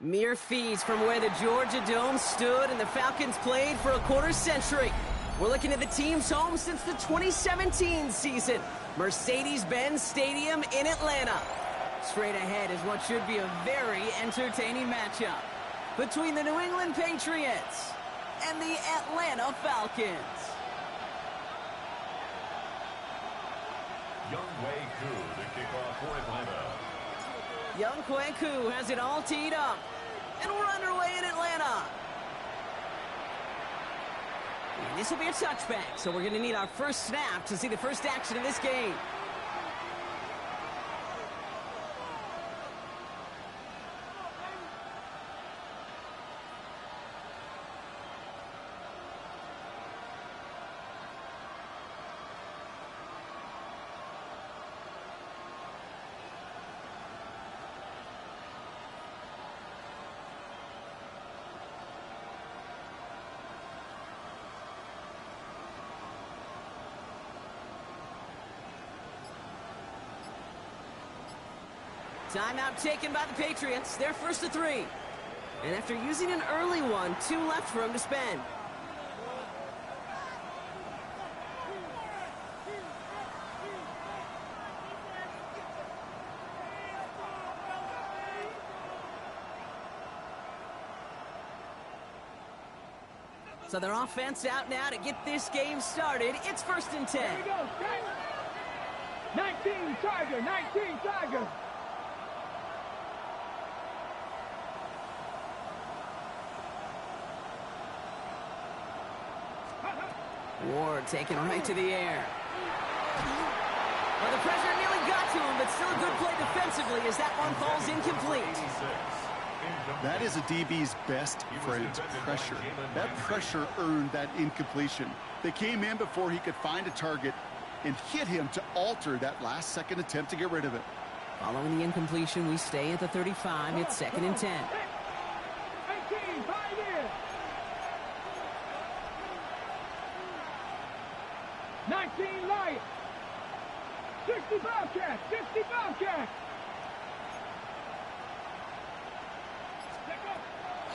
Mere feet from where the Georgia Dome stood and the Falcons played for a quarter century. We're looking at the team's home since the 2017 season. Mercedes-Benz Stadium in Atlanta. Straight ahead is what should be a very entertaining matchup between the New England Patriots and the Atlanta Falcons. Younghoe Koo to kick off for Atlanta. Younghoe Koo has it all teed up. And we're underway in Atlanta. And this will be a touchback, so we're going to need our first snap to see the first action of this game. Timeout taken by the Patriots. They're first to 3. And after using an early one, 2 left for him to spend. So their offense out now to get this game started. It's first and 10. Here we go, 19 Tiger, 19 Tiger. Ward taken right to the air. Well, the pressure nearly got to him, but still a good play defensively as that one falls incomplete. That is a DB's best friend, pressure. That pressure earned that incompletion. They came in before he could find a target and hit him to alter that last-second attempt to get rid of it. Following the incompletion, we stay at the 35. It's second and 10. 18, 5 in. 19 Light. 60 Bobcat, 60 Bobcat.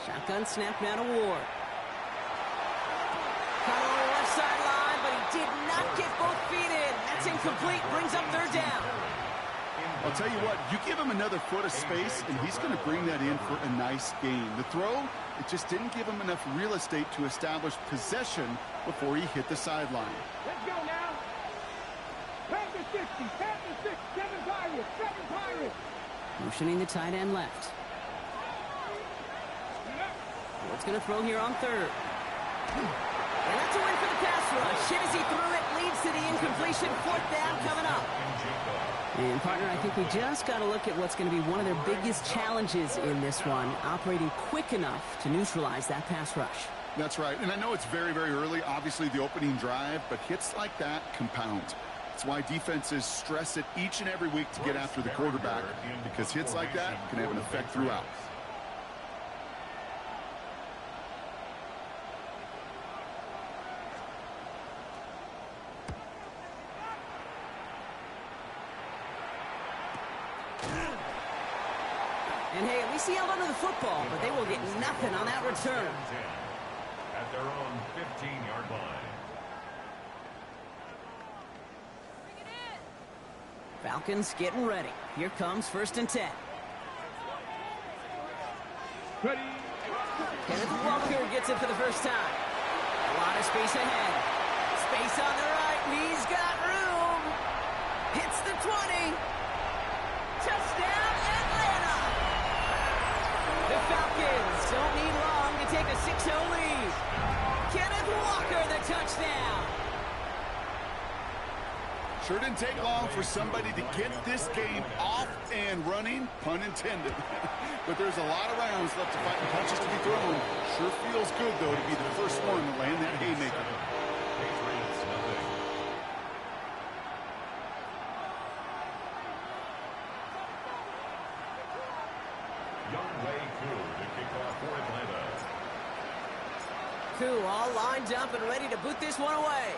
Shotgun snap now to Ward. Caught on the left sideline, but he did not get both feet in. That's incomplete. Brings up third down. I'll tell you what, you give him another foot of space, and he's going to bring that in for a nice gain. The throw, it just didn't give him enough real estate to establish possession before he hit the sideline. Let's go now. Panther 60, Panther 6, 7 Pirates, 7 Pirates. Motioning the tight end left. Ward's going to throw here on third. And that's a win for the pass rush. Hit as he threw it, leads to the incompletion. Fourth down coming up. And, partner, I think we just got to look at what's going to be one of their biggest challenges in this one, operating quick enough to neutralize that pass rush. That's right, and I know it's very, very early, obviously the opening drive, but hits like that compound. That's why defenses stress it each and every week to get after the quarterback, because hits like that can have an effect throughout. And hey, at least he held onto the football, but they will get nothing on that return. At their own 15-yard line. Falcons getting ready. Here comes first and 10. Ready. Kenneth Walker gets it for the first time. A lot of space ahead. Space on the right. He's got room. Hits the 20. Touchdown, Atlanta. The Falcons don't need long to take a 6-0 lead. Kenneth Walker, the touchdown. Sure didn't take long for somebody to get this game off and running, pun intended. But there's a lot of rounds left to fight and punches to be thrown. Sure feels good, though, to be the first one to land that haymaker. Patriots, nothing. Younghoe Koo to kick off for Atlanta. Koo all lined up and ready to boot this one away.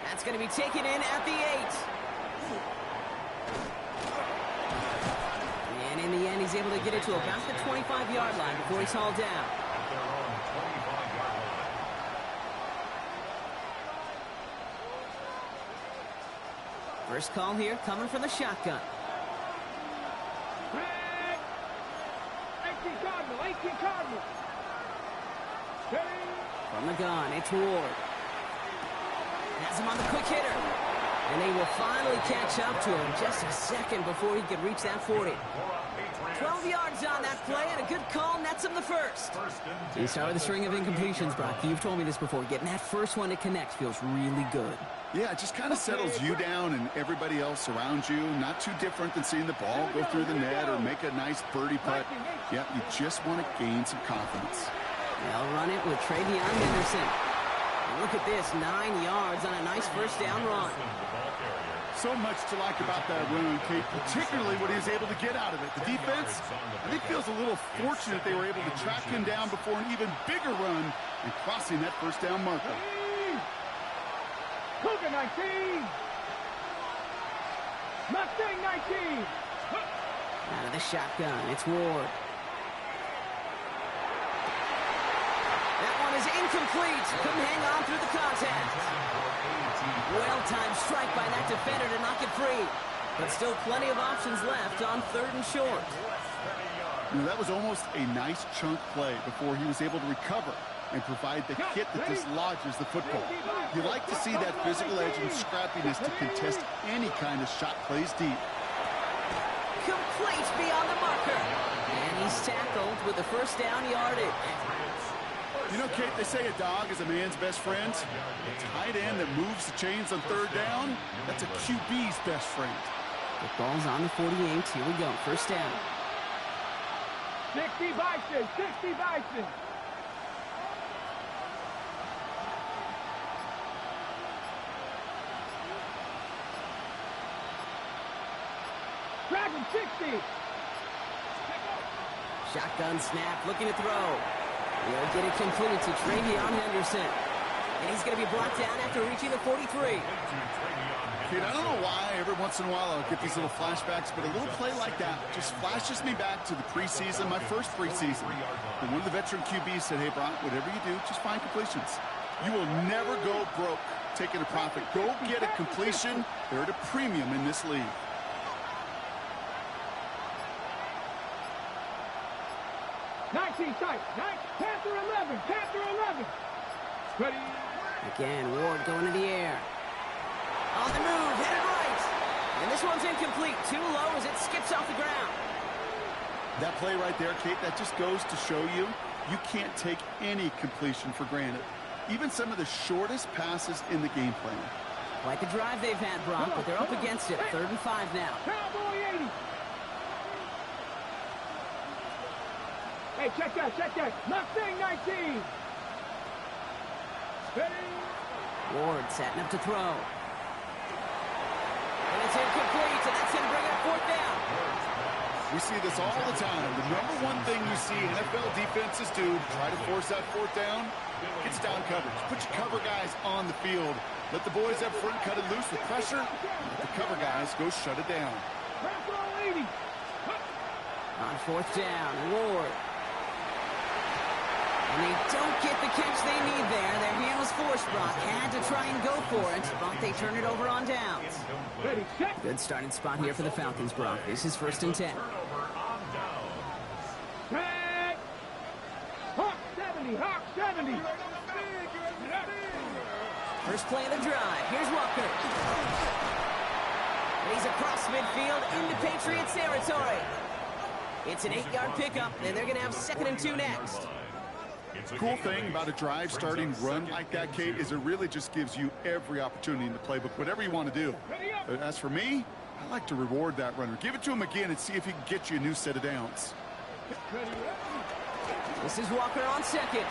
That's going to be taken in at the 8. he's able to get it to about the 25-yard line before he's hauled down. At their own 25-yard line. First call here coming from the shotgun. 18 Cardinal. From the gun, it's Ward. Has him on the quick hitter. And they will finally catch up to him just a second before he could reach that 40. 12 yards on that play, and a good call nets him the first. You start with a string of incompletions, Brock. You've told me this before. Getting that first one to connect feels really good. Yeah, it just kind of settles you down and everybody else around you. Not too different than seeing the ball go through the net or make a nice birdie putt. Yeah, you just want to gain some confidence. They'll run it with Travion Henderson. And look at this, 9 yards on a nice first down run. So much to like about that run, Kate, particularly what he was able to get out of it. The defense, I think, feels a little fortunate they were able to track him down before an even bigger run and crossing that first down marker. Cougar 19. Mustang 19. Out of the shotgun, it's Ward. That one is incomplete. Couldn't hang on through the contact. Well-timed strike by that defender to knock it free. But still plenty of options left on 3rd and short. You know, that was almost a nice chunk play before he was able to recover and provide the hit that dislodges the football. You like to see that physical edge and scrappiness to contest any kind of shot plays deep. Complete beyond the marker. And he's tackled with the first down yardage. You know, Kate, they say a dog is a man's best friend. A tight end that moves the chains on 3rd down, that's a QB's best friend. The ball's on the 48. Here we go. First down. 60 Bison. Dragon 60. Shotgun snap, looking to throw. He'll get it complete to Travion Henderson. And he's going to be brought down after reaching the 43. Kate, I don't know why every once in a while I'll get these little flashbacks, but a little play like that just flashes me back to the preseason, my first preseason. And one of the veteran QBs said, hey, Brock, whatever you do, just find completions. You will never go broke taking a profit. Go get a completion. They're at a premium in this league. Panther 11. Ready. Again, Ward going to the air. On the move, headed right. And this one's incomplete. Too low as it skips off the ground. That play right there, Kate, that just goes to show you can't take any completion for granted. Even some of the shortest passes in the game plan. Quite the drive they've had, Brock, but they're up against it. 3rd and 5 now. Cowboy 80. Hey, check that. Mustang 19. Ready. Ward setting up to throw. And it's incomplete, and that's going to bring up 4th down. We see this all the time. The number one thing you see NFL defenses do to try to force that 4th down, it's down coverage. Put your cover guys on the field. Let the boys up front cut it loose with pressure. Let the cover guys go shut it down. 80. On 4th down, Ward. And they don't get the catch they need there. Their hand was forced, Brock. Had to try and go for it, but they turn it over on downs. Good starting spot here for the Falcons, Brock. This is 1st and 10. Hawk 70. First play of the drive. Here's Walker. And he's across midfield into Patriots territory. It's an 8-yard pickup, and they're going to have 2nd and 2 next. The cool thing about a drive starting run like that, Kate, is it really just gives you every opportunity in the playbook, whatever you want to do. As for me, I like to reward that runner. Give it to him again and see if he can get you a new set of downs. This is Walker on 2nd.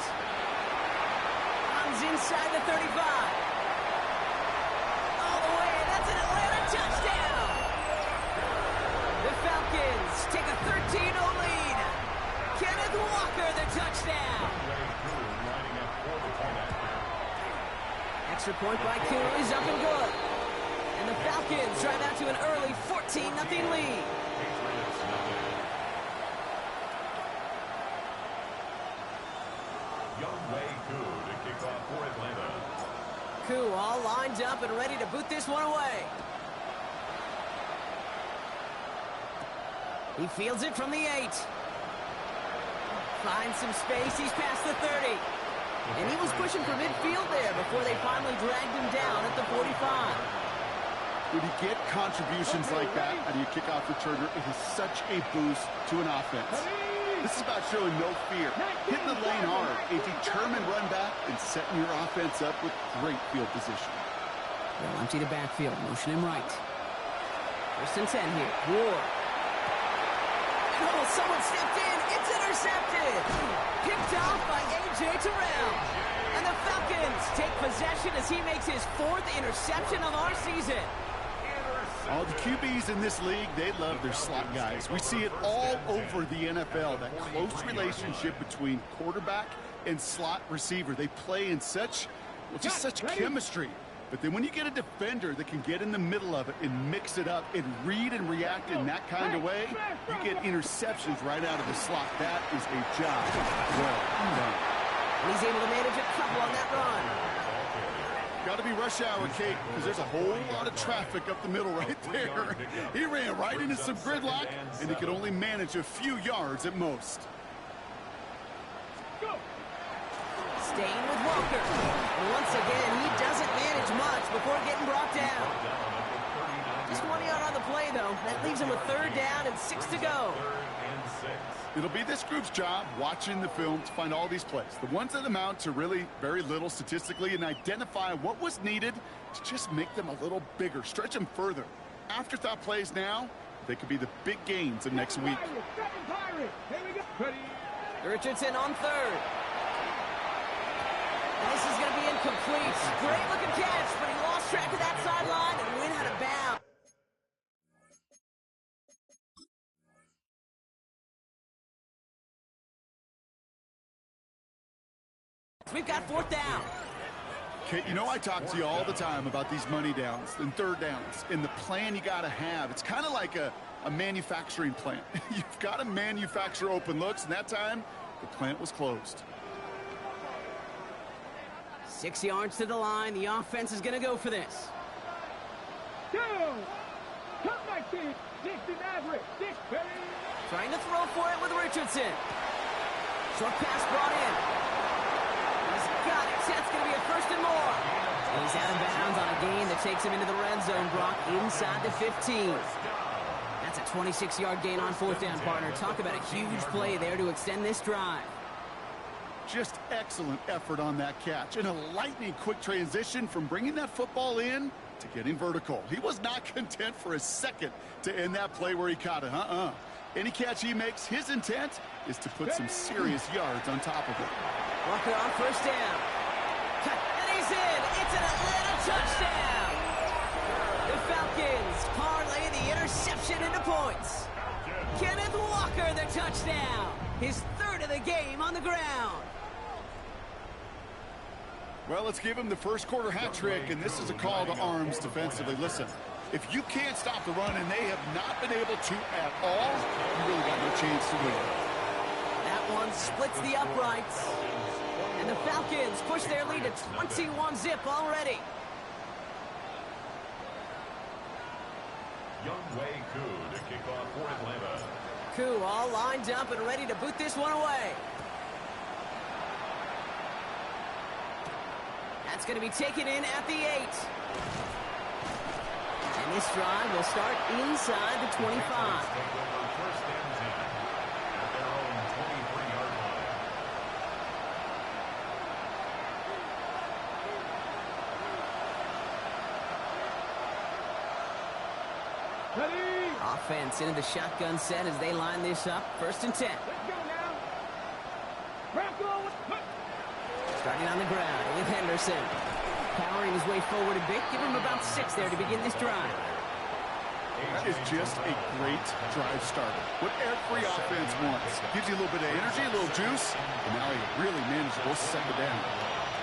Comes inside the 35. All the way, that's an Atlanta touchdown. The Falcons take a 13-0 lead. Kenneth Walker, the touchdown. Extra point by Kuhn is up and good. And the Falcons drive out to an early 14-0 lead. Koo all lined up and ready to boot this one away. He fields it from the 8. Finds some space. He's past the 30. And he was pushing for midfield there before they finally dragged him down at the 45. When you get contributions like that out of your kickoff returner, it is such a boost to an offense. This is about showing no fear, hitting the lane hard, a determined run back, and setting your offense up with great field position. They'll empty the backfield, motion him right. 1st and 10 here. Ward. Oh, someone stepped in. It's intercepted. Picked off by A.J. Terrell. And the Falcons take possession as he makes his 4th interception of our season. All the QBs in this league, they love their slot guys. We see it all over the NFL, that close relationship between quarterback and slot receiver. They play in such chemistry. But then when you get a defender that can get in the middle of it and mix it up and read and react in that kind of way, you get interceptions right out of the slot. That is a job well done. And he's able to manage a couple on that run. Got to be rush hour, Kate, because there's a whole lot of traffic up the middle right there. He ran right into some gridlock, and he could only manage a few yards at most. Staying with Walker. And once again, he doesn't manage much before getting brought down. Just 1 yard on the play, though. That leaves him a 3rd down and 6 to go. It'll be this group's job watching the film to find all these plays, the ones that amount to really very little statistically, and identify what was needed to just make them a little bigger, stretch them further. Afterthought plays now, they could be the big gains of next week. Richardson on 3rd. And this is going to be incomplete. Great looking catch, but he lost track of that sideline and went out of bounds. We've got 4th down. Kate, you know I talk to you all the time about these money downs and 3rd downs and the plan you got to have. It's kind of like a manufacturing plant. You've got to manufacture open looks, and that time the plant was closed. 6 yards to the line. The offense is going to go for this. Trying to throw for it with Richardson. Short pass brought in. Got it. That's going to be a 1st and more. He's out of bounds on a gain that takes him into the red zone, Brock, inside the 15. That's a 26-yard gain on 4th down, partner. Talk about a huge play there to extend this drive. Just excellent effort on that catch. And a lightning quick transition from bringing that football in to getting vertical. He was not content for a second to end that play where he caught it. Any catch he makes, his intent is to put some serious yards on top of it. Walker on 1st down. And he's in. It's an Atlanta touchdown. The Falcons parlay the interception into points. Kenneth Walker, the touchdown. His 3rd of the game on the ground. Well, let's give him the 1st quarter hat trick, and this is a call to arms defensively. Listen, if you can't stop the run, and they have not been able to at all, you really got no chance to win. That one splits the uprights. And the Falcons push their lead to 21-zip already. Youngway Koo to kick off for Atlanta. Koo all lined up and ready to boot this one away. That's going to be taken in at the 8. And this drive will start inside the 25. Offense into the shotgun set as they line this up. 1st and 10. Let's go now. Starting on the ground with Henderson. Powering his way forward a bit. Give him about 6 there to begin this drive. That is just a great drive starter. What every offense wants. Gives you a little bit of energy, a little juice, and now a really manageable 2nd down.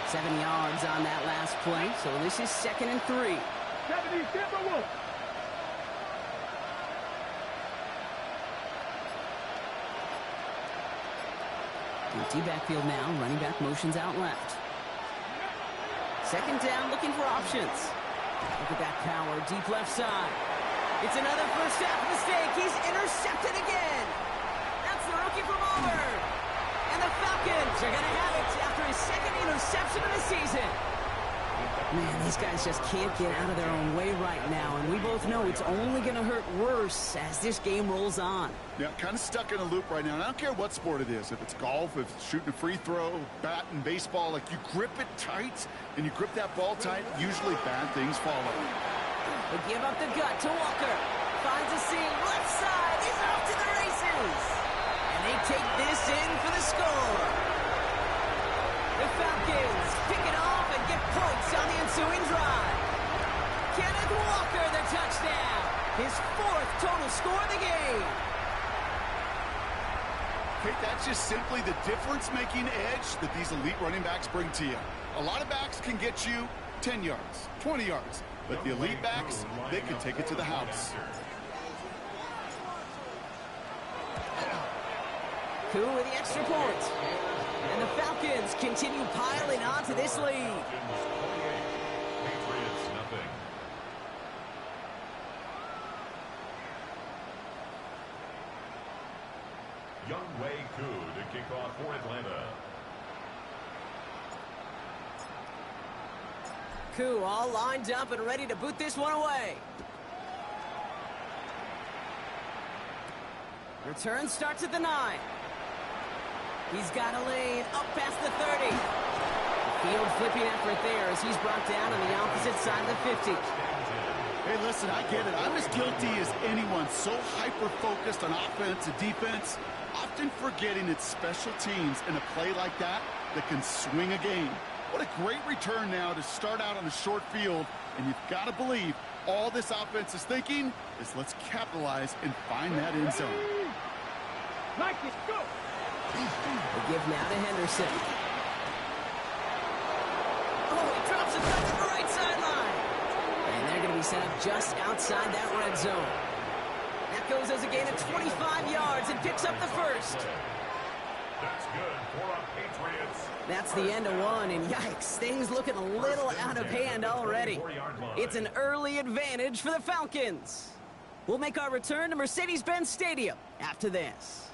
7 yards on that last play, so this is 2nd and 3. 70 Timberwolves. Empty backfield now. Running back motions out left. Second down, looking for options. Look at that power, deep left side. It's another first half mistake. He's intercepted again. That's the rookie from Auburn. And the Falcons are going to have it after his second interception of the season. Man, these guys just can't get out of their own way right now, and we both know it's only going to hurt worse as this game rolls on. Yeah, kind of stuck in a loop right now. And I don't care what sport it is. If it's golf, if it's shooting a free throw, bat and baseball, like you grip it tight and you grip that ball tight, usually bad things follow. They give up the gut to Walker. Finds a seam, left side, he's off to the races. And they take this in for the score. The Falcons pick it off and get points on the ensuing drive. Kenneth Walker, the touchdown. His 4th total score of the game. Okay, that's just simply the difference-making edge that these elite running backs bring to you. A lot of backs can get you 10 yards, 20 yards. But the elite backs, they can take it to the house. Koo with the extra point. And the Falcons continue piling on to this lead. Patriots nothing. Young Wei Koo to kick off for Atlanta. Koo all lined up and ready to boot this one away. Return starts at the 9. He's got a lane up past the 30. Field flipping effort there as he's brought down on the opposite side of the 50. Hey, listen, I get it. I'm as guilty as anyone. So hyper-focused on offense and defense, often forgetting it's special teams in a play like that can swing a game. What a great return now to start out on a short field, and you've got to believe all this offense is thinking is let's capitalize and find that end zone. Like it, go! They give now to Henderson. Oh, he drops it back to the right sideline. And they're going to be set up just outside that red zone. That goes as a gain of 25 yards and picks up the first. That's good for our Patriots. That's the end of one, and yikes, things looking a little out of hand already. It's an early advantage for the Falcons. We'll make our return to Mercedes-Benz Stadium after this.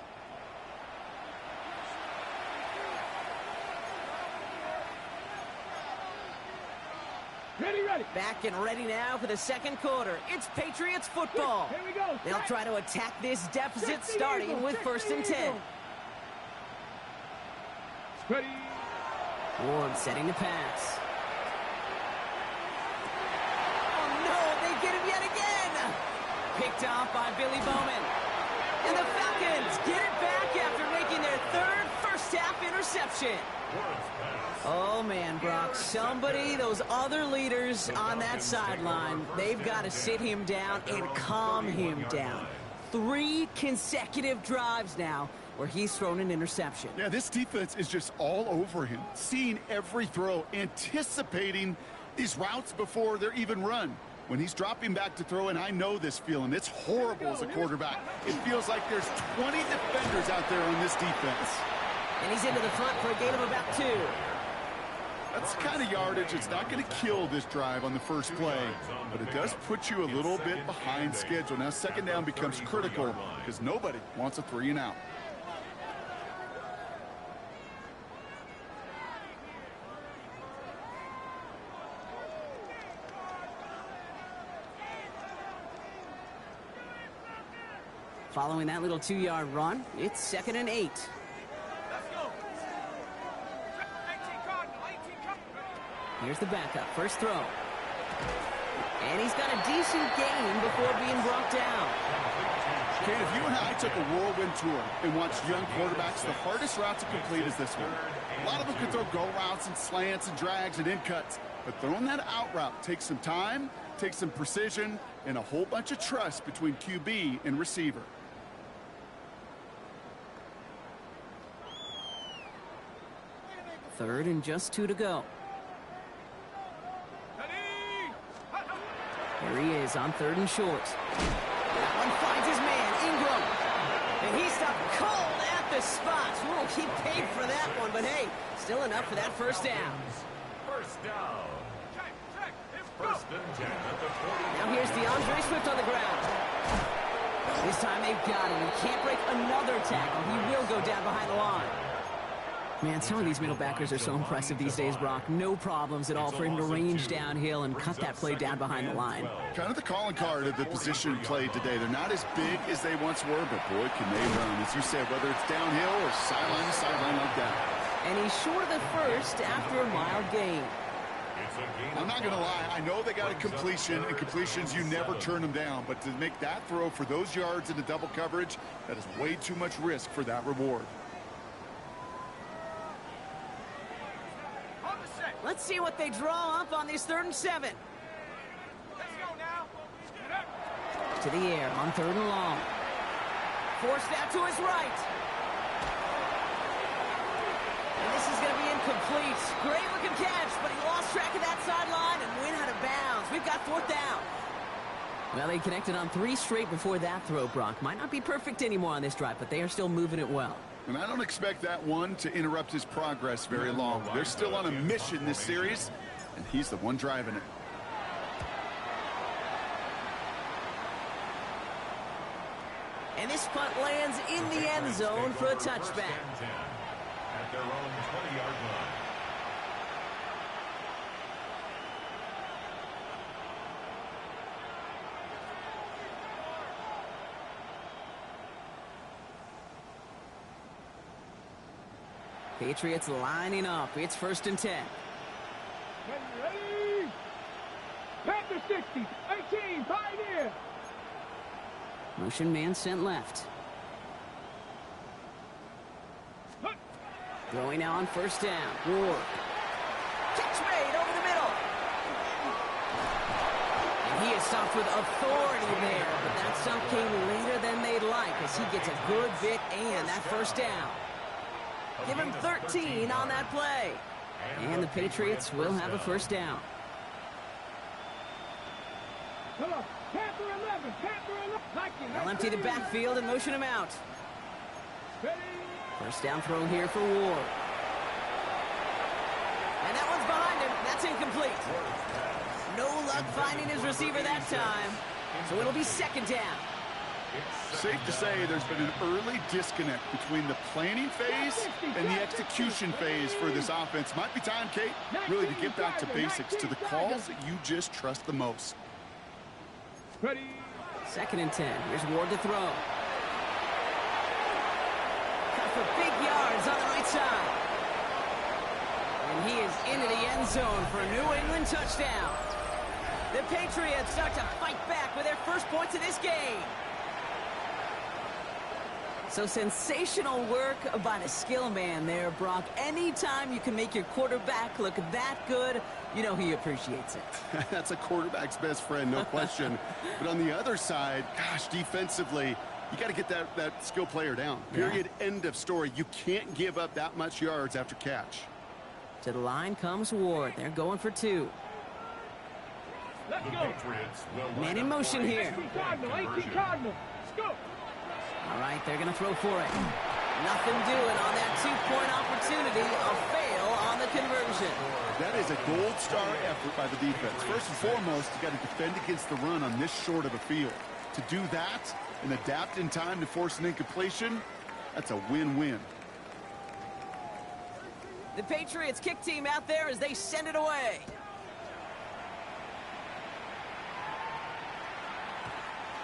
Ready. Back and ready now for the second quarter. It's Patriots football. Here we go. They'll try to attack this deficit starting with 1st and 10. Ready. Ward setting the pass. Oh no, they get him yet again. Picked off by Billy Bowman. And the Falcons get it back after making their 3rd first-half interception. Oh, man, Brock, those other leaders on that sideline, they've got to sit him down and calm him down. 3 consecutive drives now where he's thrown an interception. Yeah, this defense is just all over him, seeing every throw, anticipating these routes before they're even run. When he's dropping back to throw, and I know this feeling, it's horrible as a quarterback. It feels like there's 20 defenders out there on this defense. And he's into the front for a gain of about 2. That's the kind of yardage. It's not going to kill this drive on the first play, but it does put you a little bit behind schedule. Now, second down becomes critical because nobody wants a 3-and-out. Following that little 2-yard run, it's 2nd and 8. Here's the backup, first throw. And he's got a decent gain before being brought down. Kate, if you and I took a whirlwind tour and watched young quarterbacks, the hardest route to complete is this one. A lot of them can throw go routes and slants and drags and in cuts, but throwing that out route takes some time, takes some precision, and a whole bunch of trust between QB and receiver. Third and just 2 to go. Here he is on 3rd and short. That one finds his man, Ingram. And he stopped cold at the spot. Ooh, he paid for that one, but hey, still enough for that first down. First down. First and 10 at the 40. Now here's DeAndre Swift on the ground. This time they've got him. He can't break another tackle. He will go down behind the line. Man, some of these middle backers are so impressive these days, Brock. No problems at all for him to range downhill and cut that play down behind the line. Kind of the calling card of the position played today. They're not as big as they once were, but boy, can they run. As you said, whether it's downhill or sideline to sideline like that. And he's short of the first after a mild gain. I'm not going to lie. I know they got a completion, and completions, you never turn them down. But to make that throw for those yards into double coverage, that is way too much risk for that reward. Let's see what they draw up on this 3rd and 7. Let's go now. To the air on 3rd and long. Forced out to his right. And this is going to be incomplete. Great looking catch, but he lost track of that sideline and went out of bounds. We've got 4th down. Well, they connected on 3 straight before that throw, Brock. Might not be perfect anymore on this drive, but they are still moving it well. And I don't expect that one to interrupt his progress very long. They're still on a mission this series, and he's the one driving it. And this punt lands in the end zone for a touchback. At their own 20-yard line. Patriots lining up. It's 1st and 10. Ready? Panther 60, 18, pioneer. Motion man sent left. Throwing now on 1st down. Ward. Catch made over the middle. And he is stopped with authority there, but that stop came later than they'd like as he gets a good bit and that 1st down. Give him 13 on that play. And the Patriots will have a 1st down. Come on. Panther 11, Panther 11. They'll empty the backfield and motion him out. Ready? 1st down throw here for Ward. And that one's behind him. That's incomplete. No luck finding his receiver that time. So it'll be 2nd down. Safe to say there's been an early disconnect between the planning phase and the execution phase for this offense. Might be time, Kate, really to get back to basics, to the calls that you just trust the most. Ready? 2nd and 10. Here's Ward to throw. Cut for big yards on the right side. And he is into the end zone for a New England touchdown. The Patriots start to fight back with their first points of this game. So sensational work by the skill man there, Brock. Anytime you can make your quarterback look that good, you know he appreciates it. That's a quarterback's best friend, no question. But on the other side, gosh, defensively, you got to get that skill player down. Period, end of story. You can't give up that much yards after catch. To the line comes Ward. They're going for 2. Let's go. Man in motion here. 18 Cardinal, 18 Cardinal. Let's go. All right, they're going to throw for it. Nothing doing on that 2-point opportunity. A fail on the conversion. That is a gold star effort by the defense. First and foremost, you got to defend against the run on this short of a field. To do that and adapt in time to force an incompletion, that's a win-win. The Patriots kick team out there as they send it away.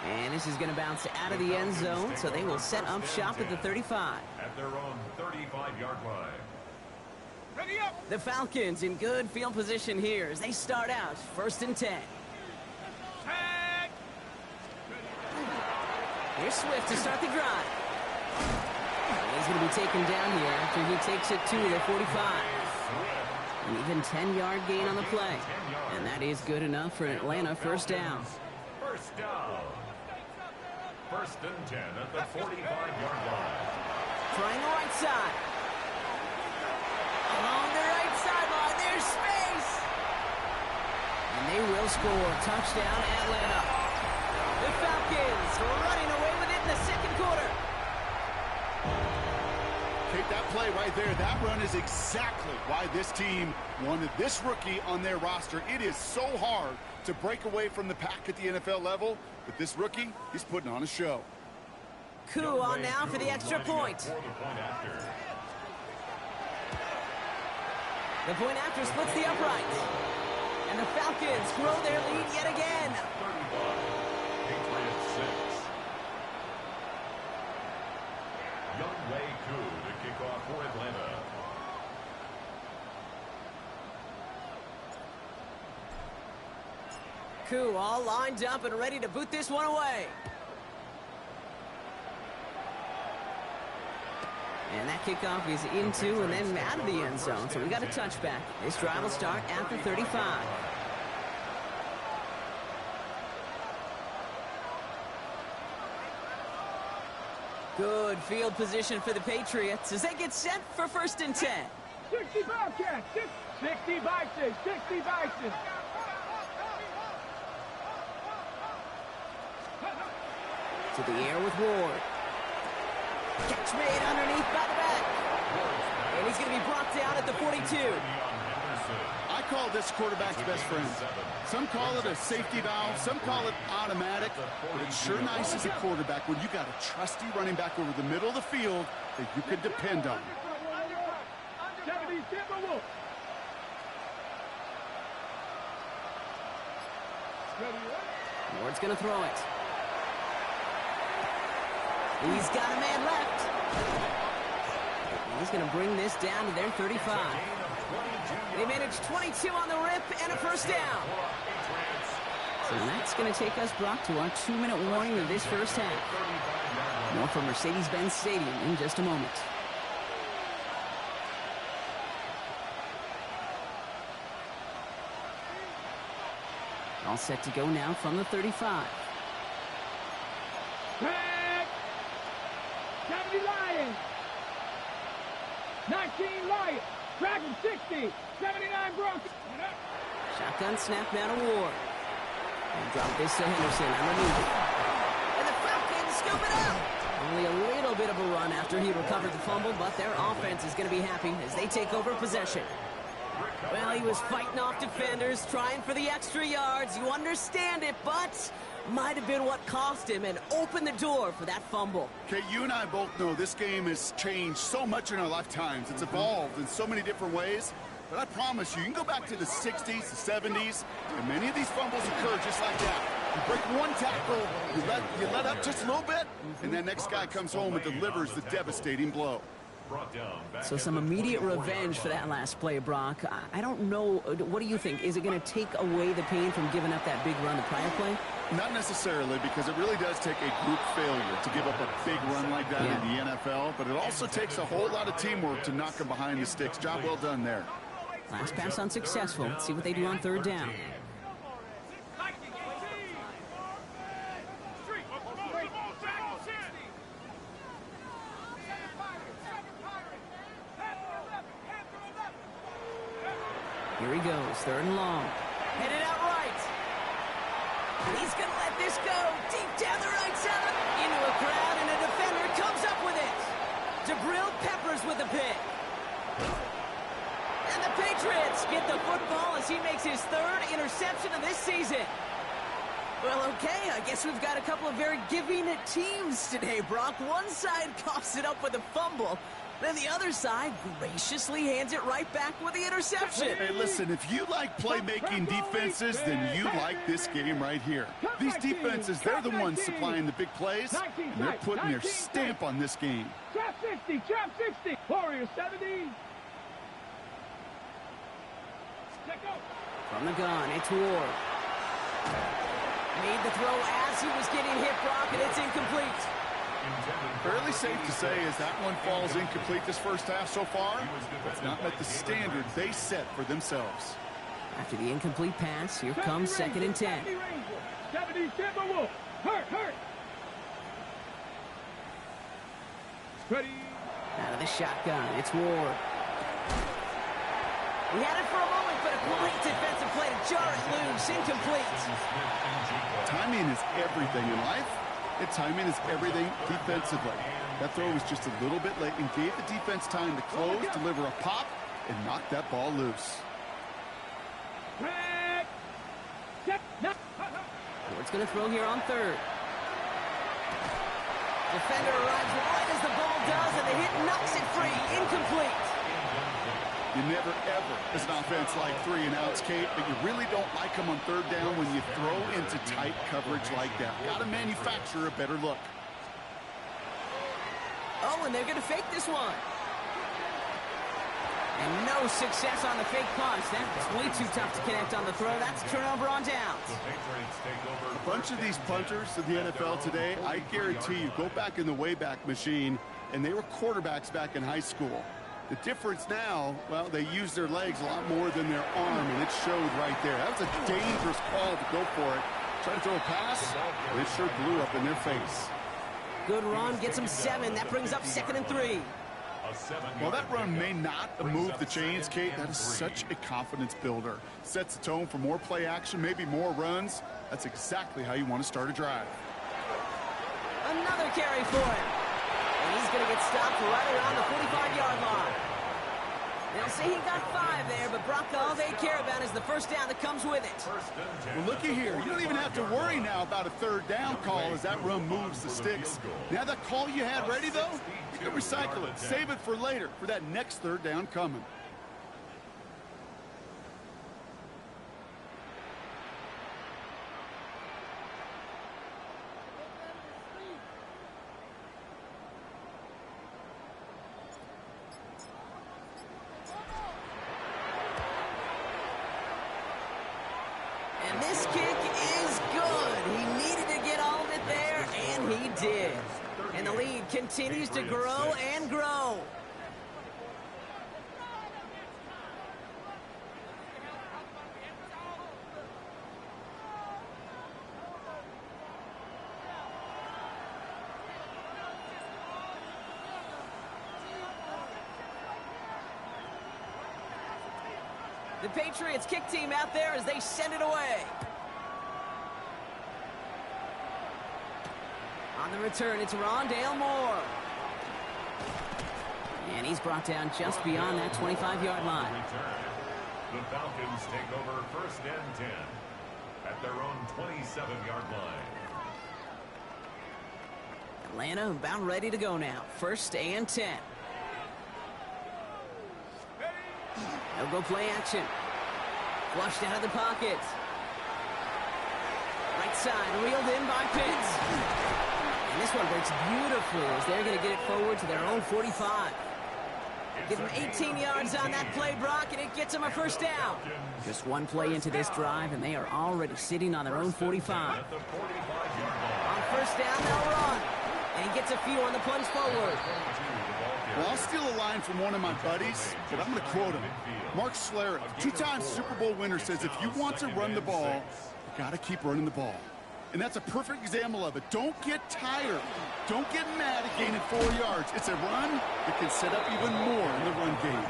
And this is going to bounce out of the end zone, so they will set up shop at the 35. At their own 35-yard line. Ready up. The Falcons in good field position here as they start out 1st and 10. Tag. Here's Swift to start the drive. And he's going to be taken down here after he takes it to the 45. An even 10-yard gain on the play. And that is good enough for an Atlanta 1st down. 1st down. 1st and 10 at the 45-yard line. Trying the right side. Along the right sideline, there's space. And they will score. Touchdown, Atlanta. The Falcons running away with it in the 2nd quarter. Kate, that play right there, that run is exactly why this team wanted this rookie on their roster. It is so hard to break away from the pack at the NFL level, but this rookie, he's putting on a show. Koo on now for the extra point. The point after splits the upright. And the Falcons grow their lead yet again. Patriots 6. Younghoe Koo to kick off for Atlanta. Koo all lined up and ready to boot this one away. And that kickoff is into and then out of the end zone. So we got a touchback. This drive will start after 35. Good field position for the Patriots as they get set for 1st and 10. 60 Bobcats, 60 Bisons, 60 Bisons. To the air with Ward. Catch made underneath by the back. And he's going to be brought down at the 42. I call this quarterback's best friend. Some call it a safety valve, some call it automatic, but it's sure nice as a quarterback when you got a trusty running back over the middle of the field that you can depend on. 70 Timberwolves. Ward's going to throw it. He's got a man left. He's going to bring this down to their 35. They managed 22 on the rip and a 1st down. So that's going to take us, Brock, to our 2-minute warning of this 1st half. More from Mercedes-Benz Stadium in just a moment. All set to go now from the 35. 70 Lions. 19 Lions. Dragons 60. 79 Broncos. Shotgun snap now to Ward. And drop this to Henderson underneath. And the Falcons scoop it up. Only a little bit of a run after he recovered the fumble, but their offense is going to be happy as they take over possession. Well, he was fighting off defenders, trying for the extra yards. You understand it, but might have been what cost him and opened the door for that fumble. Okay, you and I both know this game has changed so much in our lifetimes. It's evolved in so many different ways. But I promise you, you can go back to the 60s, the 70s, and many of these fumbles occur just like that. You break one tackle, you let up just a little bit, and that next guy comes home and delivers the devastating blow. So some immediate revenge for that last play, Brock. I don't know. What do you think? Is it going to take away the pain from giving up that big run the prior play? Not necessarily, because it really does take a group failure to give up a big run like that in the NFL, but it also takes a whole lot of teamwork to knock them behind the sticks. Job well done there. Last pass unsuccessful. Let's see what they do on 3rd down. Here he goes, 3rd and long. Headed out right. He's going to let this go deep down the right side. Into a crowd, and a defender comes up with it. Jabril Peppers with the pick. And the Patriots get the football as he makes his 3rd interception of this season. Well, okay, I guess we've got a couple of very giving teams today, Brock. One side coughs it up with a fumble. Then the other side graciously hands it right back with the interception. Hey, listen, if you like playmaking defenses, then you like this game right here. These defenses, they're the ones supplying the big plays, and they're putting their stamp on this game. Trap 60, trap 60. Warriors 70. From the gun, it's Ward. Made the throw as he was getting hit, Brock, and it's incomplete. Fairly safe to say as that one falls incomplete this 1st half so far, it's not met the standard they set for themselves. After the incomplete pass, here comes 2nd and 10. 70 Timberwolves. Hurt. Ready. Out of the shotgun, it's Ward. He had it for a moment, but a great defensive play to jar it loose. Incomplete. Timing is everything in life, And timing is everything defensively. That throw was just a little bit late and gave the defense time to close, deliver a pop, and knock that ball loose. Ford's going to throw here on third. Defender arrives right as the ball does, and the hit knocks it free. Incomplete. You never, ever, as an offense, like 3 and outs, Kate, but you really don't like them on third down when you throw into tight coverage like that. Got to manufacture a better look. Oh, and they're going to fake this one. And no success on the fake punch. That's way too tough to connect on the throw. That's turnover on downs. A bunch of these punters in the NFL today, I guarantee you, go back in the Wayback Machine, and they were quarterbacks back in high school. The difference now, well, they use their legs a lot more than their arm, and it showed right there. That was a dangerous call to go for it. Try to throw a pass, and it sure blew up in their face. Good run, gets him 7. That brings up 2nd and 3. Well, that run may not move the chains, Kate. That is such a confidence builder. Sets the tone for more play action, maybe more runs. That's exactly how you want to start a drive. Another carry for him. And he's going to get stopped right around the 45-yard line. They'll say he got 5 there, but Brock, all they care about is the first down that comes with it. Well, looky here. You don't even have to worry now about a third down call as that run moves the sticks. Now that call you had ready, though, you can recycle it. Save it for later, for that next third down coming. And this kick is good. He needed to get all of it there, and he did. And the lead continues to grow and grow. The Patriots kick team out there as they send it away. On the return, it's Rondale Moore. And he's brought down just beyond that 25-yard line. The Falcons take over 1st and 10 at their own 27-yard line. Atlanta about ready to go now. 1st and 10. They'll go play action. Flushed out of the pocket. Right side, reeled in by Pitts. And this one breaks beautifully as they're going to get it forward to their own 45. Give them 18 yards on that play, Brock, and it gets them a first down. Just one play into this drive, and they are already sitting on their own 45. On first down, they'll run. And he gets a few on the plunge forward. Well, I'll steal a line from one of my buddies, but I'm going to quote him. Mark Schlereth, 2-time Super Bowl winner, says if you want to run the ball, you got to keep running the ball. And that's a perfect example of it. Don't get tired. Don't get mad at gaining 4 yards. It's a run that can set up even more in the run game.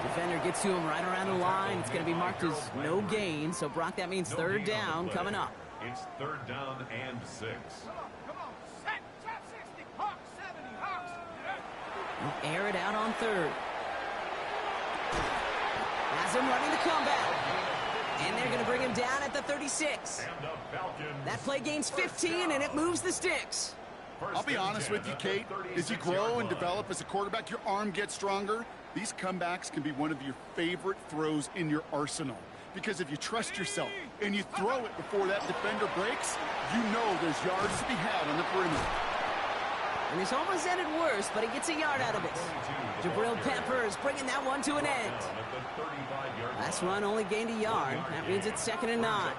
Defender gets to him right around the line. It's going to be marked as no gain. So, Brock, that means third down coming up. It's 3rd down and 6. Come on, set, top 60, Hawks, 70, Hawks. He'll air it out on third. Has him running the comeback. And they're going to bring him down at the 36. That play gains 15, and it moves the sticks. I'll be honest with you, Kate. As you grow and develop as a quarterback, your arm gets stronger. These comebacks can be one of your favorite throws in your arsenal. Because if you trust yourself and you throw it before that defender breaks, you know there's yards to be had on the perimeter. And this almost ended worse, but he gets a yard out of it. Jabril Peppers bringing that one to an end. Last run only gained a yard. That means it's 2nd and 9.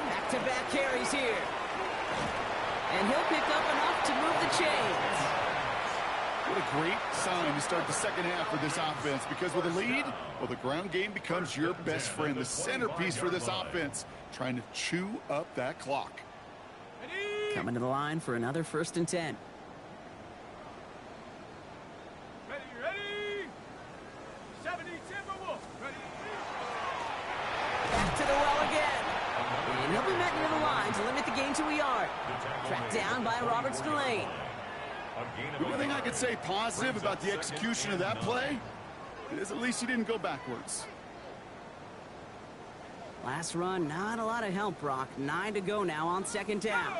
Back-to-back carries here. And he'll pick up enough to move the chains. What a great sign to start the second half for this offense, because with a lead, well, the ground game becomes your best friend, the centerpiece for this offense, trying to chew up that clock. Coming to the line for another 1st and 10. Ready? 70 Timberwolves. Ready? Back to the well again. And he'll be met line to limit the gain to a yard. Tracked down by Roberts Delane. The only thing I could say positive about the execution of that play is at least he didn't go backwards. Last run, not a lot of help, Brock. 9 to go now on second down.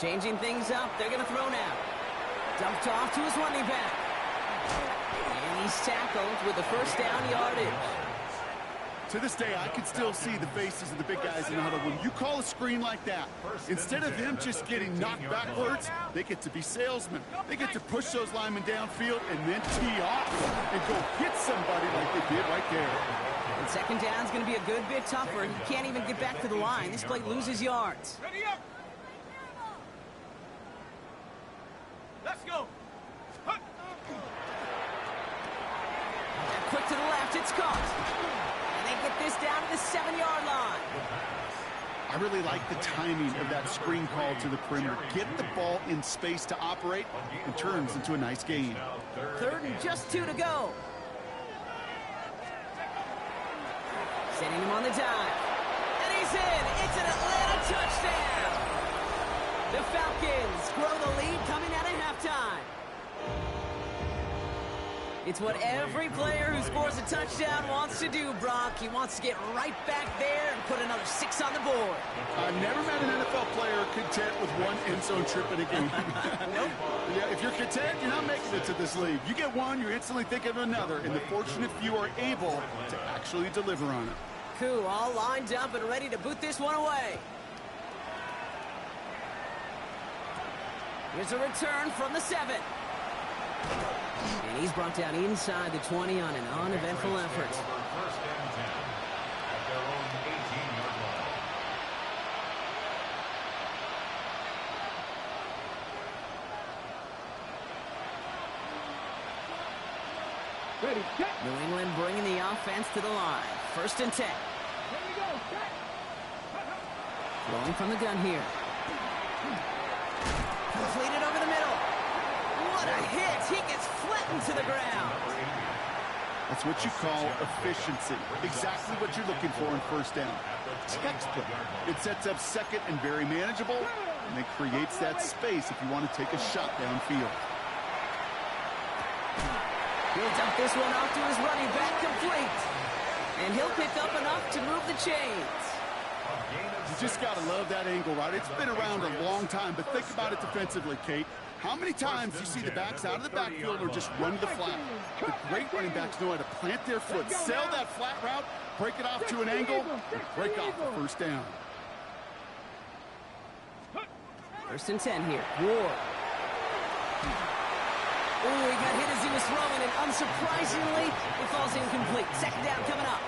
Changing things up, they're going to throw now. Dumped off to his running back. And he's tackled with the first down yardage. To this day, I can still see the faces of the big guys in the huddle. When you call a screen like that, instead of them just getting knocked backwards, they get to be salesmen. They get to push those linemen downfield and then tee off and go hit somebody like they did right there. And second down's going to be a good bit tougher. He can't even get back to the line. This play loses yards. Ready up. Let's go. Quick to the left, it's caught. And they get this down to the 7-yard line. I really like the timing of that screen call to the perimeter. Get the ball in space to operate and turns into a nice gain. Third and just 2 to go. Sending him on the dive. And he's in. It's an Atlanta touchdown. The Falcons grow the lead coming out of halftime. It's what every player who scores a touchdown wants to do, Brock. He wants to get right back there and put another 6 on the board. I've never met an NFL player content with one end zone trip in a game. Nope. Yeah, if you're content, you're not making it to this league. You get one, you're instantly thinking of another, and the fortunate few are able to actually deliver on it. Cool, all lined up and ready to boot this one away. Here's a return from the 7. And he's brought down inside the 20 on an uneventful effort. First and 10 at their own 18-yard line. Ready, set. New England bringing the offense to the line. First and 10. Here we go, set. Throwing from the gun here. Completed over the middle. What a hit! He gets flattened to the ground. That's what you call efficiency. Exactly what you're looking for in first down. Textbook. It sets up second and very manageable, and it creates that space if you want to take a shot downfield. He'll dump this one off to his running back, complete. And he'll pick up enough to move the chains. You just got to love that angle, right? It's been around a long time, but think about it defensively, Kate. How many times do you see the backs out of the backfield or just run to the flat? The great running backs know how to plant their foot, sell that flat route, break it off to an angle, and break off the first down. First and 10 here. Ward. Oh, he got hit as he was throwing, and unsurprisingly, it falls incomplete. Second down coming up.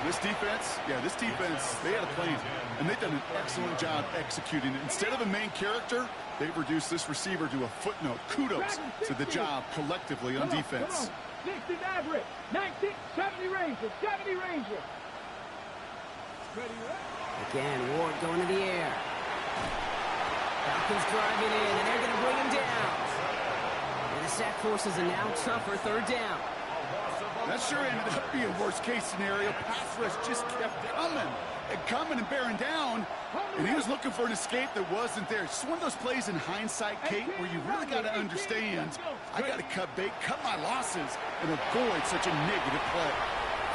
This defense, they had a plan, and they've done an excellent job executing it. Instead of a main character, they've reduced this receiver to a footnote. Kudos to the job collectively on defense. 60 average, 19, 70 Ranger, 70 Ranger. Ready, Again, Ward going to the air. Falcons driving in, and they're going to bring him down. And the sack forces a now tougher third down. That sure ended up being worst-case scenario. Pass rush just kept coming and bearing down, and he was looking for an escape that wasn't there. It's just one of those plays in hindsight, Kate, where you really got to understand, I got to cut bait, cut my losses, and avoid such a negative play.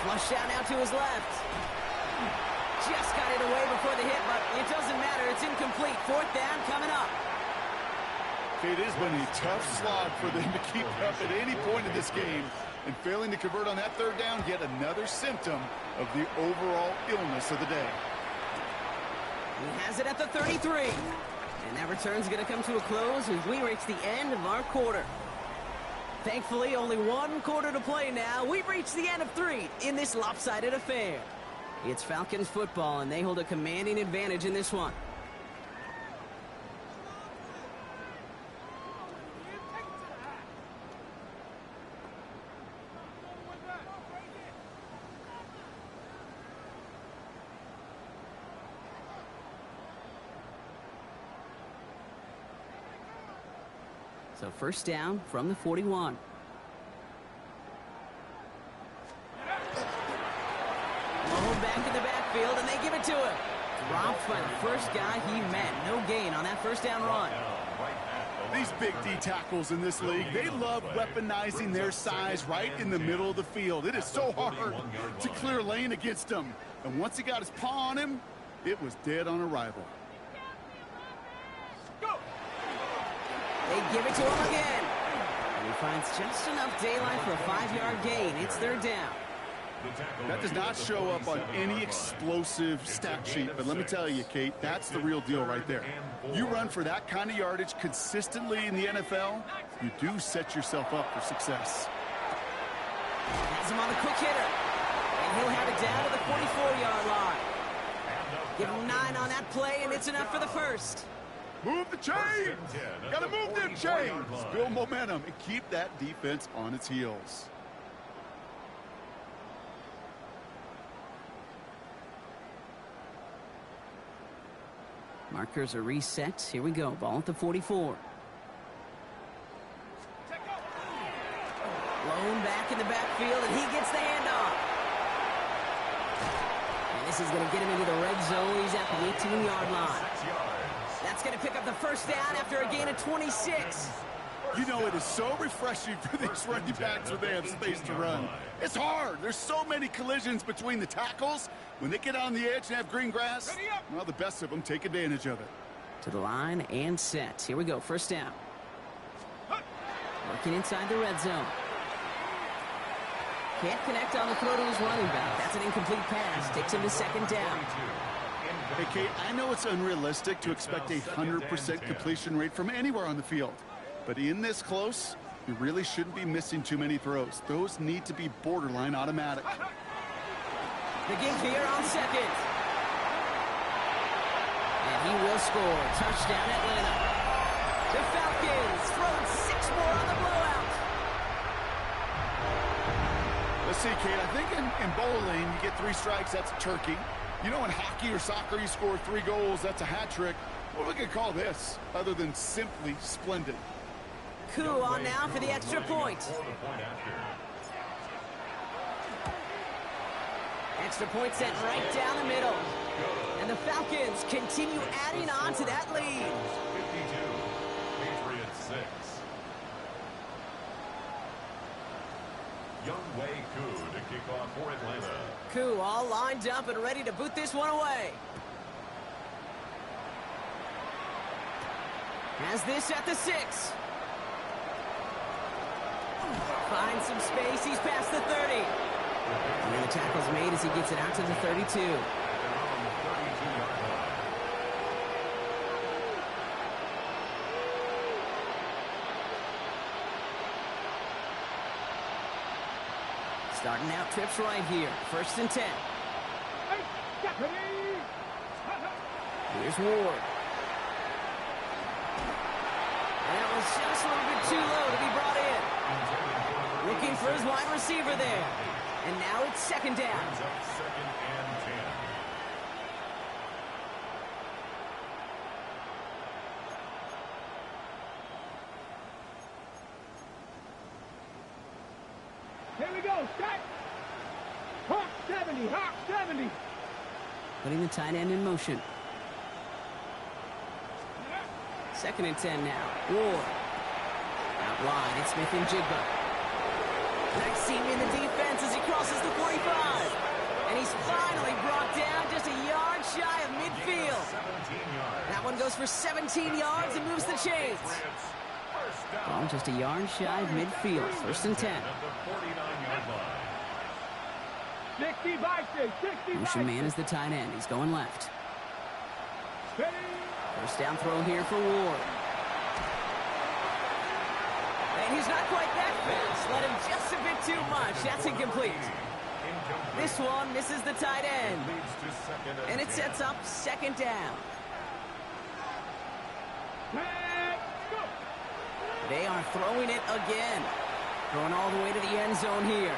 Flush down now to his left. Just got it away before the hit, but it doesn't matter. It's incomplete. Fourth down coming up. It has been a tough slog for them to keep up at any point in this game. And failing to convert on that third down, yet another symptom of the overall illness of the day. He has it at the 33. And that return's going to come to a close as we reach the end of our quarter. Thankfully, only one quarter to play now. We've reached the end of 3 in this lopsided affair. It's Falcons football, and they hold a commanding advantage in this one. So first down from the 41. Mahomes back in the backfield, and they give it to him. Dropped by the first guy he met. No gain on that first down run. These big D tackles in this league, they love weaponizing their size right in the middle of the field. It is so hard to clear lane against them. And once he got his paw on him, it was dead on arrival. They give it to him again. And he finds just enough daylight for a 5-yard gain. It's third down. That does not show up on any explosive stat sheet, but let me tell you, Kate, that's the real deal right there. You run for that kind of yardage consistently in the NFL, you do set yourself up for success. Has him on the quick hitter. And he'll have it down to the 44-yard line. Give him 9 on that play, and it's enough for the first. Move the chains! Gotta move them chains! Build momentum and keep that defense on its heels. Markers are reset. Here we go. Ball at the 44. Blown back in the backfield, and he gets the handoff. And this is going to get him into the red zone. He's at the 18-yard line. That's going to pick up the first down after a gain of 26. You know, it is so refreshing for these running backs when they have space to run. It's hard. There's so many collisions between the tackles. When they get on the edge and have green grass, well, the best of them take advantage of it. To the line and set. Here we go. First down. Working inside the red zone. Can't connect on the throw to his running back. That's an incomplete pass. Takes him to second down. Hey, Kate, I know it's unrealistic to expect a 100% completion rate from anywhere on the field. But in this close, you really shouldn't be missing too many throws. Those need to be borderline automatic. The give here on second. And he will score. Touchdown, Atlanta. The Falcons throwing 6 more on the blowout. Let's see, Kate, I think in bowling, you get 3 strikes, that's a turkey. You know, in hockey or soccer, you score 3 goals, that's a hat trick. What we could call this, other than simply splendid. Coup on now for the extra point. Extra point sent right down the middle. And the Falcons continue adding on to that lead. 52, Patriots 6. Youngway Coup to kick off for Atlanta. Coup all lined up and ready to boot this one away. Has this at the 6. Finds some space. He's past the 30. And the tackle's made as he gets it out to the 32. Starting out trips right here. First and 10. Here's Ward. And that was just a little bit too low to be brought in. Looking for his wide receiver there. And now it's second down. Second and 10.10. Here we go, set. Hawk 70, Hawk 70. Putting the tight end in motion. Second and 10 now. Ward. Out wide, it's Smith and Jigba. Nice seam in the defense as he crosses the 45. And he's finally brought down just a yard shy of midfield. That one goes for 17 yards and moves the chains. Well, just a yard shy of midfield. First and 10. 60 by 6, 60 Motion man is the tight end. He's going left. First down throw here for Ward. And he's not quite that fast. Let him just a bit too much. That's incomplete. This one misses the tight end. And it sets up second down. They are throwing it again. Throwing all the way to the end zone here.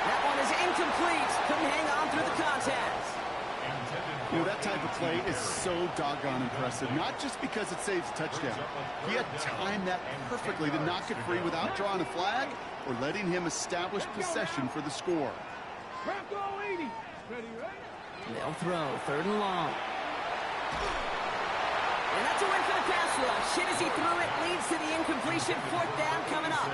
That one is incomplete. Couldn't hang on through the contact. You know, that type of play is so doggone impressive, not just because it saves a touchdown. He had timed that perfectly to knock it free without drawing a flag or letting him establish possession for the score. Bronco 80. Ready, right? They'll throw, 3rd and long. And that's a win for the pass rush. Hit as he threw it, leads to the incompletion. 4th down coming up.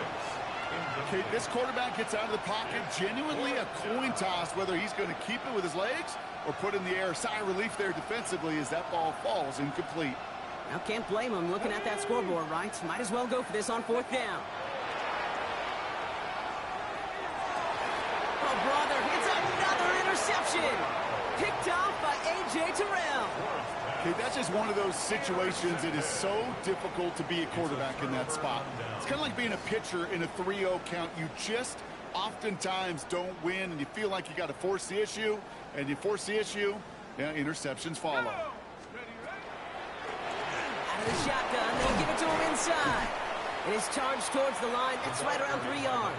Okay, this quarterback gets out of the pocket. Genuinely a coin toss whether he's going to keep it with his legs or put in the air. Sigh of relief there defensively as that ball falls incomplete. Now can't blame him looking at that scoreboard, right? Might as well go for this on 4th down. Oh, brother, it's another interception. Picked off by A.J. Terrell. Okay, that's just one of those situations. It is so difficult to be a quarterback in that spot. It's kind of like being a pitcher in a 3-0 count. You just oftentimes don't win, and you feel like you got to force the issue, and you force the issue, yeah, interceptions follow. Out of the shotgun, they'll give it to him inside. And his charge towards the line, that's right around 3 yards.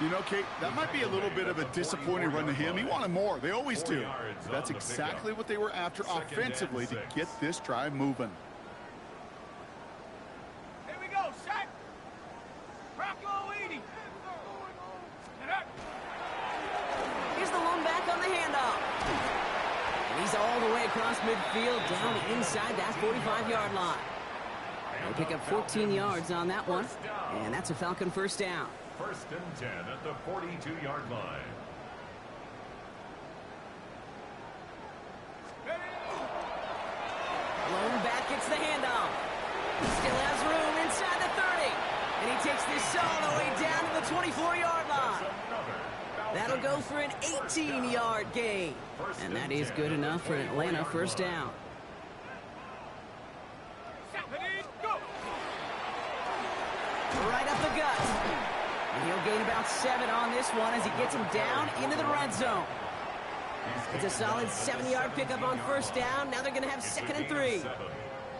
You know, Kate, that might be a little bit of a disappointing run to him. He wanted more. They always do. That's exactly what they were after offensively to get this drive moving. Here we go, Shaq. Rocco 80. Here's the lone back on the handoff. And he's all the way across midfield, down inside that 45-yard line. They pick up 14 yards on that one, and that's a Falcon 1st down. 1st and 10 at the 42-yard line. Lone back gets the handoff. Still has room inside the 30. And he takes this all the way down to the 24-yard line. That'll go for an 18-yard gain. And that is good enough for an Atlanta 1st down. Right up the gut. And he'll gain about 7 on this one as he gets him down into the red zone. It's a solid 7-yard pickup on 1st down. Now they're going to have 2nd and 3.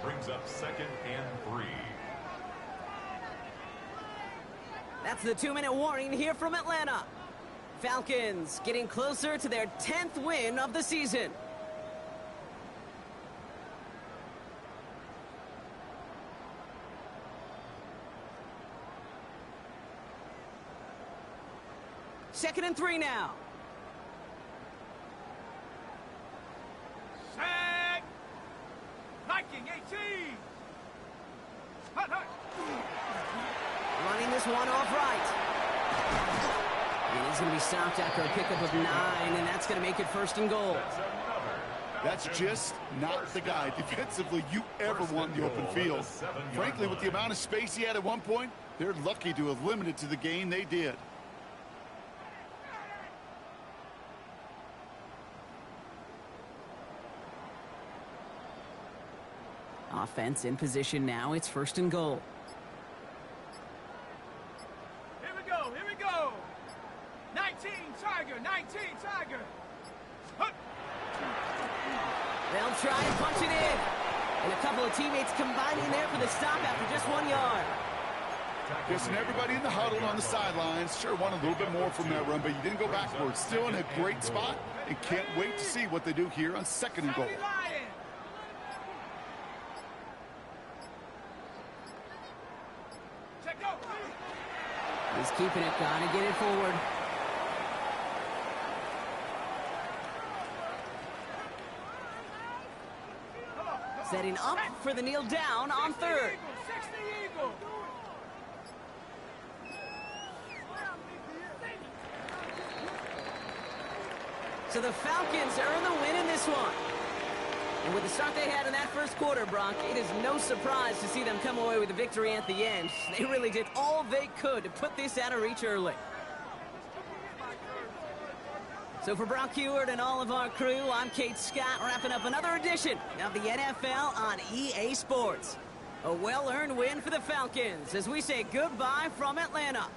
Brings up 2nd and 3. That's the 2-minute warning here from Atlanta. Falcons getting closer to their 10th win of the season. Second and 3 now. Sack. Viking 18. Hut, hut. Running this one off right. And he's going to be stopped after a pickup of 9, and that's going to make it 1st and goal. That's just not the guy defensively you ever want in the open field. Frankly, with the amount of space he had at one point, they're lucky to have limited to the gain they did. Offense in position now. It's 1st and goal. Here we go, here we go. 19 Tiger, 19 Tiger. Hut. They'll try and punch it in. And a couple of teammates combining there for the stop after just 1 yard. Guessing everybody in the huddle on the sidelines sure wanted a little bit more from that run, but you didn't go backwards. Still in a great spot and can't wait to see what they do here on 2nd and goal. He's keeping it, gotta get it forward. Setting up for the kneel down on 3rd. So the Falcons earn the win in this one. And with the start they had in that 1st quarter, Brock, it is no surprise to see them come away with a victory at the end. They really did all they could to put this out of reach early. So for Brock Heward and all of our crew, I'm Kate Scott, wrapping up another edition of the NFL on EA Sports. A well-earned win for the Falcons as we say goodbye from Atlanta.